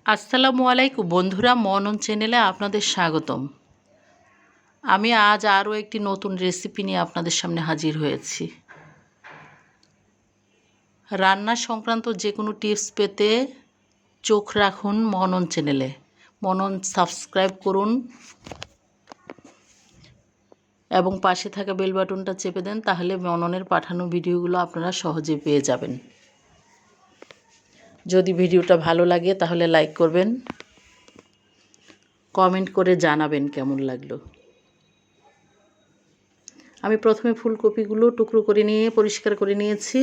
আসসালামু আলাইকুম বন্ধুরা, মনন চ্যানেলে আপনাদের স্বাগতম। আমি আজ আরও একটি নতুন রেসিপি নিয়ে আপনাদের সামনে হাজির হয়েছি। রান্না সংক্রান্ত যে কোনো টিপস পেতে চোখ রাখুন মনন চ্যানেলে। মনন সাবস্ক্রাইব করুন এবং পাশে থাকা বেল বাটনটা চেপে দেন, তাহলে মননের পাঠানো ভিডিওগুলো আপনারা সহজে পেয়ে যাবেন। যদি ভিডিওটা ভালো লাগে তাহলে লাইক করবেন, কমেন্ট করে জানাবেন কেমন লাগলো। আমি প্রথমে ফুলকপিগুলো টুকরো করে নিয়ে পরিষ্কার করে নিয়েছি।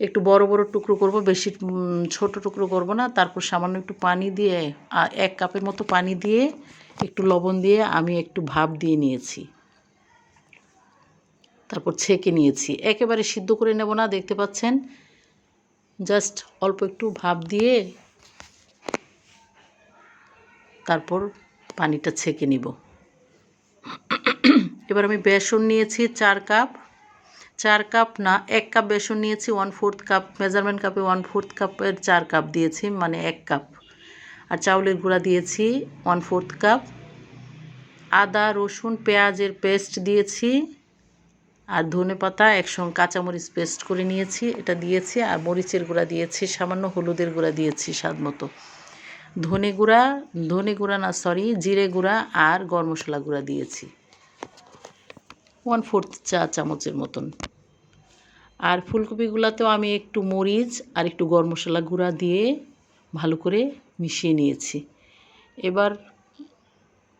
একটু বড় বড় টুকরো করব, বেশি ছোট টুকরো করব না। তারপর সামান্য একটু পানি দিয়ে 1 কাপের মতো পানি দিয়ে একটু লবণ দিয়ে আমি একটু ভাপ দিয়ে নিয়েছি। তারপর ছেঁকে নিয়েছি। একেবারে সিদ্ধ করে নেব না, দেখতে পাচ্ছেন, জাস্ট অল্প একটু ভাপ দিয়ে তারপর পানিটা ছেঁকে নিব। এবার আমি বেসন নিয়েছি 4 কাপ। 4 কাপ না, 1 কাপ বেসন নিয়েছি। 1/4 কাপ মেজারমেন্ট কাপে 1/4 কাপের 4 কাপ দিয়েছি, মানে 1 কাপ। আর চাউলের গুঁড়া দিয়েছি 1/4 কাপ। আদা রসুন পেঁয়াজের পেস্ট দিয়েছি। আর ধনেপাতা একসঙ্গে কাঁচামরিচ পেস্ট করে নিয়েছি, এটা দিয়েছি। আর মরিচের গুঁড়া দিয়েছি সামান্য, হলুদের গুঁড়া দিয়েছি স্বাদ মতো। ধনে গুঁড়া না, সরি, জিরে গুঁড়া আর গরম মশলা গুঁড়া দিয়েছি 1/4 চা চামচের মতন। আর ফুলকপিগুলোতেও আমি একটু মরিচ আর একটু গরম মশলা গুঁড়া দিয়ে ভালো করে মিশিয়ে নিয়েছি। এবার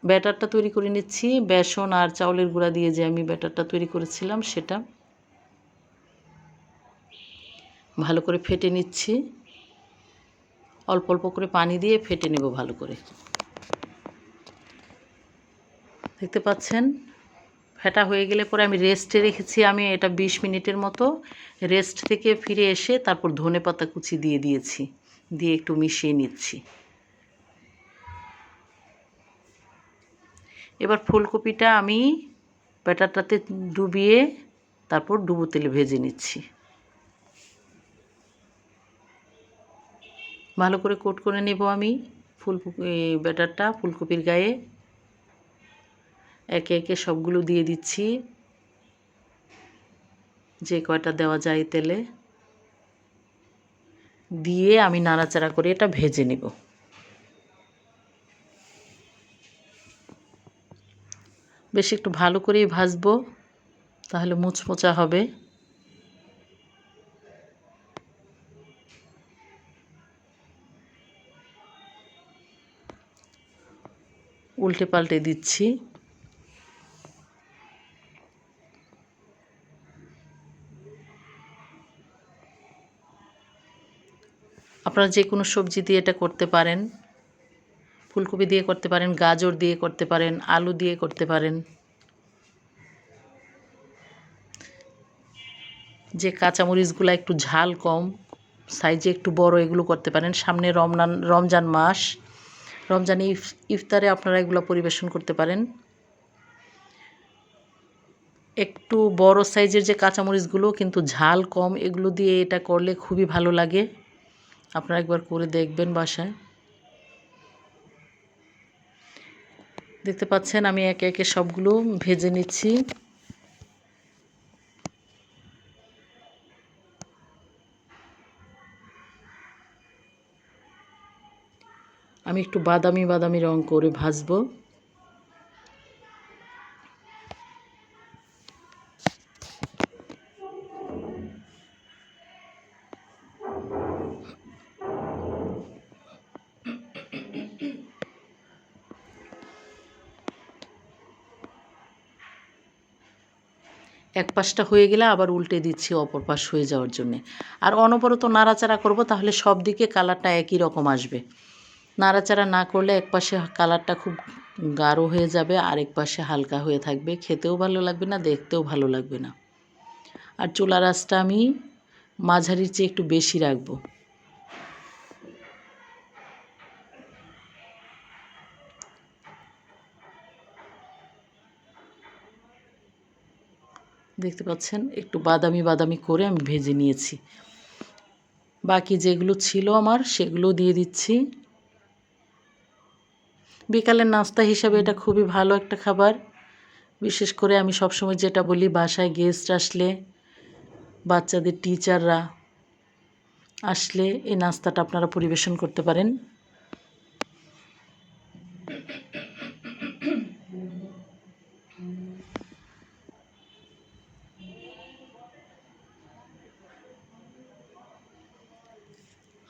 ব্যাটারটা তৈরি করে নিচ্ছি। বেসন আর চাউলের গুঁড়া দিয়ে যে আমি ব্যাটারটা তৈরি করেছিলাম সেটা ভালো করে ফেটে নিচ্ছি। অল্প অল্প করে পানি দিয়ে ফেটে নেব ভালো করে। দেখতে পাচ্ছেন, ফেটা হয়ে গেলে পরে আমি রেস্টে রেখেছি। আমি এটা 20 মিনিটের মতো। রেস্ট থেকে ফিরে এসে তারপর ধনেপাতা কুচি দিয়ে দিয়েছি, দিয়ে একটু মিশিয়ে নিচ্ছি। এবার ফুলকপিটা আমি ব্যাটারটাতে ডুবিয়ে তারপর ডুবো তেলে ভেজে নিচ্ছি। ভালো করে কোট করে নেব আমি ব্যাটারটা ফুলকপির গায়ে। একে একে সবগুলো দিয়ে দিচ্ছি, যে কয়টা দেওয়া যায় তেলে দিয়ে আমি নাড়াচাড়া করে এটা ভেজে নেব। বেশ একটু ভালো করেই ভাজবো, তাহলে মুচমোচা হবে। উল্টে পাল্টে দিচ্ছি। আপনারা যে কোনো সবজি দিয়ে এটা করতে পারেন। ফুলকপি দিয়ে করতে পারেন, গাজর দিয়ে করতে পারেন, আলু দিয়ে করতে পারেন। যে কাঁচামরিচগুলো একটু ঝাল কম, সাইজে একটু বড়, এগুলো করতে পারেন। সামনে রমজান মাস, রমজানে ইফতারে আপনারা এগুলো পরিবেশন করতে পারেন। একটু বড় সাইজের যে কাঁচামরিচগুলো কিন্তু ঝাল কম, এগুলো দিয়ে এটা করলে খুবই ভালো লাগে। আপনারা একবার করে দেখবেন বাসায়। দেখতে পাচ্ছেন আমি একে একে সবগুলো ভেজে নিচ্ছি। আমি একটু বাদামি বাদামি রং করে ভাজবো। এক পাশটা হয়ে গেলে আবার উল্টে দিচ্ছি অপর পাশ হয়ে যাওয়ার জন্যে। আর অনবরত নাড়াচাড়া করব, তাহলে সব দিকে কালারটা একই রকম আসবে। নাড়াচাড়া না করলে এক পাশে কালারটা খুব গাঢ় হয়ে যাবে, আর এক পাশে হালকা হয়ে থাকবে। খেতেও ভালো লাগবে না, দেখতেও ভালো লাগবে না। আর চুলার আঁচটা আমি মাঝারির চেয়ে একটু বেশি রাখবো। দেখতে পাচ্ছেন একটু বাদামি বাদামি করে আমি ভেজে নিয়েছি। বাকি যেগুলো ছিল আমার সেগুলো দিয়ে দিচ্ছি। বিকালের নাস্তা হিসাবে এটা খুবই ভালো একটা খাবার। বিশেষ করে আমি সবসময় যেটা বলি, বাসায় গেস্ট আসলে, বাচ্চাদের টিচাররা আসলে এই নাস্তাটা আপনারা পরিবেশন করতে পারেন।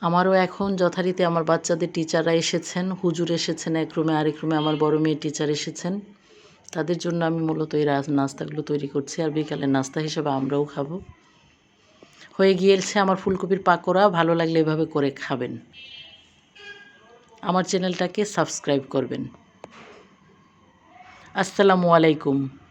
আমারও এখন যথারীতি আমার বাচ্চাদের টিচাররা এসেছেন, হুজুর এসেছেন এক রুমে, আরেক রুমে আমার বড় মেয়ে টিচার এসেছেন। তাদের জন্য আমি মূলত এই নাস্তাগুলো তৈরি করছি, আর বিকালের নাস্তা হিসেবে আমরাও খাবো। হয়ে গিয়েছে আমার ফুলকপির পাকোড়া। ভালো লাগলে এভাবে করে খাবেন। আমার চ্যানেলটাকে সাবস্ক্রাইব করবেন। আসসালামু আলাইকুম।